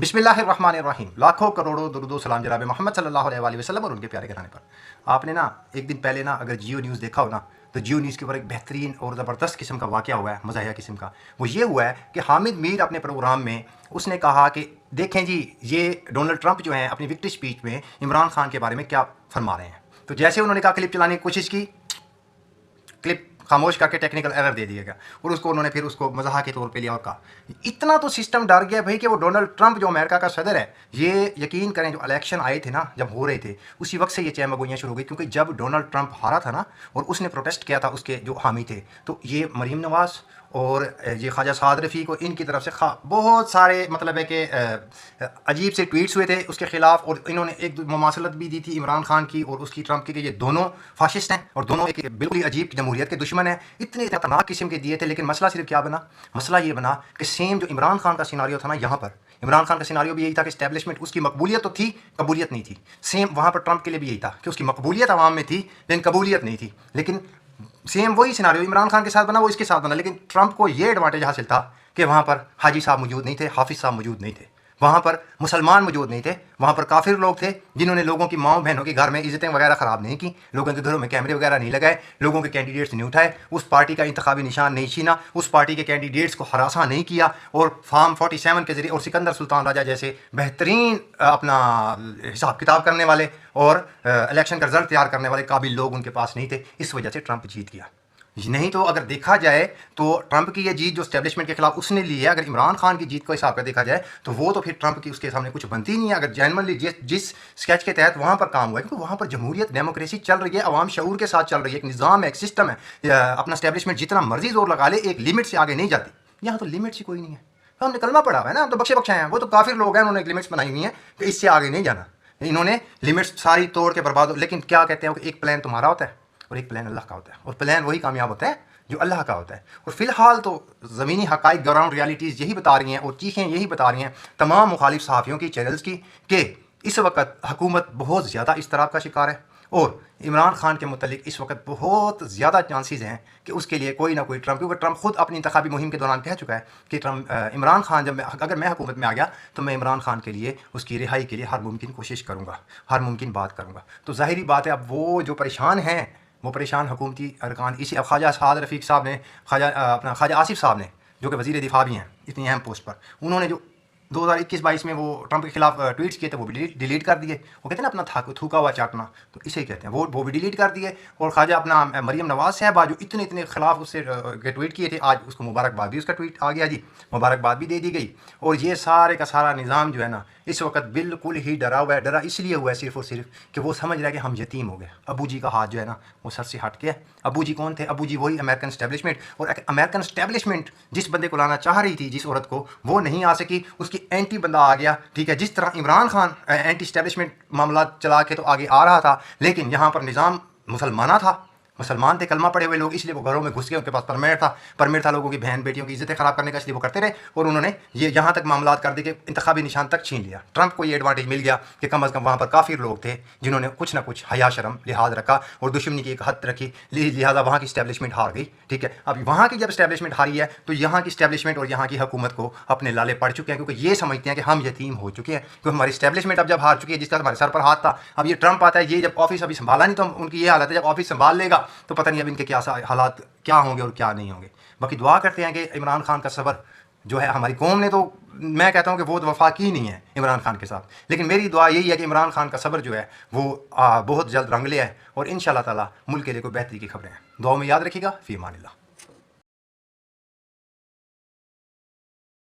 بسم اللہ الرحمن الرحیم، لاکھوں کروڑوں درود و سلام جناب محمد صلی اللہ علیہ وآلہ وسلم اور ان کے پیارے گھرانے پر۔ آپ نے نا ایک دن پہلے نا اگر جیو نیوز دیکھا ہو نا تو جیو نیوز کے اوپر ایک بہترین اور زبردست قسم کا واقعہ ہوا ہے، مزاحیہ قسم کا۔ وہ یہ ہوا ہے کہ حامد میر اپنے پروگرام میں اس نے کہا کہ دیکھیں جی یہ ڈونلڈ ٹرمپ جو ہیں اپنی وکٹری اسپیچ میں عمران خان کے بارے میں کیا فرما رہے ہیں۔ تو جیسے انہوں نے کہا کلپ چلانے کی کوشش کی، کلپ خاموش کر کے ٹیکنیکل ایرر دے دیا گیا اور اس کو انہوں نے پھر اس کو مزاح کے طور پہ لیا اور کہا اتنا تو سسٹم ڈر گیا بھائی کہ وہ ڈونلڈ ٹرمپ جو امریکہ کا صدر ہے، یہ یقین کریں جو الیکشن آئے تھے نا جب ہو رہے تھے اسی وقت سے یہ چہمگوئیاں شروع ہو گئی، کیونکہ جب ڈونلڈ ٹرمپ ہارا تھا نا اور اس نے پروٹیسٹ کیا تھا اس کے جو حامی تھے، تو یہ مریم نواز اور یہ خواجہ سعد رفیق اور ان کی طرف سے بہت سارے مطلب ہے کہ عجیب سے ٹویٹس ہوئے تھے اس کے خلاف، اور انہوں نے ایک مماثلت بھی دی تھی عمران خان کی اور اس کی ٹرمپ کی کہ یہ دونوں فاشسٹ ہیں اور دونوں ایک بالکل ہی عجیب جمہوریت کے دشمن ہیں۔ اتنے خطرناک قسم کے دیے تھے، لیکن مسئلہ صرف کیا بنا؟ مسئلہ یہ بنا کہ سیم جو عمران خان کا سیناریو تھا نا، یہاں پر عمران خان کا سیناریو بھی یہی تھا کہ اسٹیبلشمنٹ اس کی مقبولیت تو تھی، قبولیت نہیں تھی۔ سیم وہاں پر ٹرمپ کے لیے بھی یہی تھا کہ اس کی مقبولیت عوام میں تھی لیکن قبولیت نہیں تھی، لیکن سیم وہی سیناریو عمران خان کے ساتھ بنا، وہ اس کے ساتھ بنا، لیکن ٹرمپ کو یہ ایڈوانٹیج حاصل تھا کہ وہاں پر حاجی صاحب موجود نہیں تھے، حافظ صاحب موجود نہیں تھے، وہاں پر مسلمان موجود نہیں تھے، وہاں پر کافر لوگ تھے جنہوں نے لوگوں کی ماؤں بہنوں کے گھر میں عزتیں وغیرہ خراب نہیں کی، لوگوں کے گھروں میں کیمرے وغیرہ نہیں لگائے، لوگوں کے کینڈیڈیٹس نہیں اٹھائے، اس پارٹی کا انتخابی نشان نہیں چھینا، اس پارٹی کے کینڈیڈیٹس کو ہراساں نہیں کیا، اور فارم 47 کے ذریعے اور سکندر سلطان راجہ جیسے بہترین اپنا حساب کتاب کرنے والے اور الیکشن کا رزلٹ تیار کرنے والے قابل لوگ ان کے پاس نہیں تھے، اس وجہ سے ٹرمپ جیت گیا۔ نہیں تو اگر دیکھا جائے تو ٹرمپ کی یہ جیت جو اسٹیبلشمنٹ کے خلاف اس نے لی ہے، اگر عمران خان کی جیت کو حساب کر دیکھا جائے تو وہ تو پھر ٹرمپ کی اس کے سامنے کچھ بنتی نہیں ہے، اگر جینوئنلی جس اسکیچ کے تحت وہاں پر کام ہوا ہے، کیونکہ وہاں پر جمہوریت ڈیموکریسی چل رہی ہے، عوام شعور کے ساتھ چل رہی ہے، ایک نظام ہے، ایک سسٹم ہے، اپنا اسٹیبلشمنٹ جتنا مرضی زور لگا لے ایک لمٹ سے آگے نہیں جاتی۔ یہاں تو لمٹ ہی کوئی نہیں ہے، ہم نے کلمہ پڑھا ہوا ہے نا، ہم تو بخشے بخشائے ہیں، وہ تو کافر لوگ ہیں، انہوں نے ایک لمٹس بنائی ہوئی ہیں کہ اس سے آگے نہیں جانا، انہوں نے لمٹس ساری توڑ کے برباد ہو۔ لیکن کیا کہتے ہیں کہ ایک پلان تمہارا ہوتا ہے اور ایک پلان اللہ کا ہوتا ہے، اور پلان وہی کامیاب ہوتا ہے جو اللہ کا ہوتا ہے۔ اور فی الحال تو زمینی حقائق گراؤنڈ ریالٹیز یہی بتا رہی ہیں اور چیخیں یہی بتا رہی ہیں تمام مخالف صحافیوں کی چینلز کی کہ اس وقت حکومت بہت زیادہ اضطراب کا شکار ہے، اور عمران خان کے متعلق اس وقت بہت زیادہ چانسز ہیں کہ اس کے لیے کوئی نہ کوئی ٹرمپ، کیونکہ ٹرمپ خود اپنی انتخابی مہم کے دوران کہہ چکا ہے کہ عمران خان اگر میں حکومت میں آ گیا تو میں عمران خان کے لیے اس کی رہائی کے لیے ہر ممکن کوشش کروں گا، ہر ممکن بات کروں گا۔ تو ظاہری بات ہے اب وہ جو پریشان ہیں، وہ پریشان حکومتی ارکان اسی اب خواجہ سعد رفیق صاحب نے، خواجہ آصف صاحب نے جو کہ وزیر دفاع بھی ہیں اتنی اہم پوسٹ پر، انہوں نے جو 2021-22 میں وہ ٹرمپ کے خلاف ٹویٹس کیے تھے وہ بھی ڈیلیٹ کر دیے۔ وہ کہتے ہیں نا اپنا تھوکا ہوا چاٹنا، تو اسے کہتے ہیں، وہ بھی ڈیلیٹ کر دیے۔ اور خواجہ اپنا مریم نواز صاحبہ جو اتنے خلاف اس سے ٹویٹ کیے تھے، آج اس کو مبارکباد بھی، اس کا ٹویٹ آ گیا جی، مبارکباد بھی دے دی گئی۔ اور یہ سارے کا سارا نظام جو ہے نا اس وقت بالکل ہی ڈرا ہوا ہے، ڈرا اس لیے ہوا ہے صرف اور صرف کہ وہ سمجھ رہا ہے کہ ہم یتیم ہو گئے، ابو جی کا ہاتھ جو ہے نا وہ سر سے ہٹ گیا۔ ابو جی کون تھے؟ ابو جی وہی امریکن اسٹیبلشمنٹ، اور امریکن اسٹیبلشمنٹ جس بندے کو لانا چاہ رہی تھی، جس عورت کو، وہ نہیں آ سکی، اس کی اینٹی بندہ آ گیا، ٹھیک ہے۔ جس طرح عمران خان اینٹی اسٹیبلشمنٹ معاملات چلا کے تو آگے آ رہا تھا، لیکن یہاں پر نظام مسلمانہ تھا، مسلمان تھے، کلمہ پڑھے ہوئے لوگ، اس لیے وہ گھروں میں گھس گئے، ان کے پاس پرمٹ تھا لوگوں کی بہن بیٹیوں کی عزتیں خراب کرنے کا، اس لیے وہ کرتے رہے، اور انہوں نے یہ یہاں تک معاملات کر دی کہ انتخابی نشان تک چھین لیا۔ ٹرمپ کو یہ ایڈوانٹیج مل گیا کہ کم از کم وہاں پر کافر لوگ تھے جنہوں نے کچھ نہ کچھ حیا شرم لحاظ رکھا اور دشمنی کی ایک حد رکھی، لہٰذا وہاں کی اسٹیبلشمنٹ ہار گئی، ٹھیک ہے۔ اب وہاں کی جب اسٹیبلشمنٹ ہاری ہے تو یہاں کی اسٹیبلشمنٹ اور یہاں کی حکومت کو اپنے لالے پڑ چکے ہیں، کیونکہ یہ سمجھتے ہیں کہ ہم یتیم ہو چکے ہیں، کیونکہ ہماری اسٹیبلشمنٹ اب جب ہار چکی ہے، جس کا ہمارے سر پر ہاتھ تھا، اب یہ ٹرمپ آتا ہے، یہ جب آفس ابھی سنبھالا نہیں، تو ان کی یہ حالت ہے جب آفس سنبھال لے گا تو پتہ نہیں اب ان کے کیا حالات کیا ہوں گے اور کیا نہیں ہوں گے۔ باقی دعا کرتے ہیں کہ عمران خان کا صبر جو ہے، ہماری قوم نے تو میں کہتا ہوں کہ وہ وفا کی نہیں ہے عمران خان کے ساتھ، لیکن میری دعا یہی ہے کہ عمران خان کا صبر جو ہے وہ بہت جلد رنگ لے ہے، اور انشاءاللہ تعالی ملک کے لیے کوئی بہتری کی خبریں ہیں۔ دعاؤں میں یاد رکھیے گا۔ فی امان اللہ۔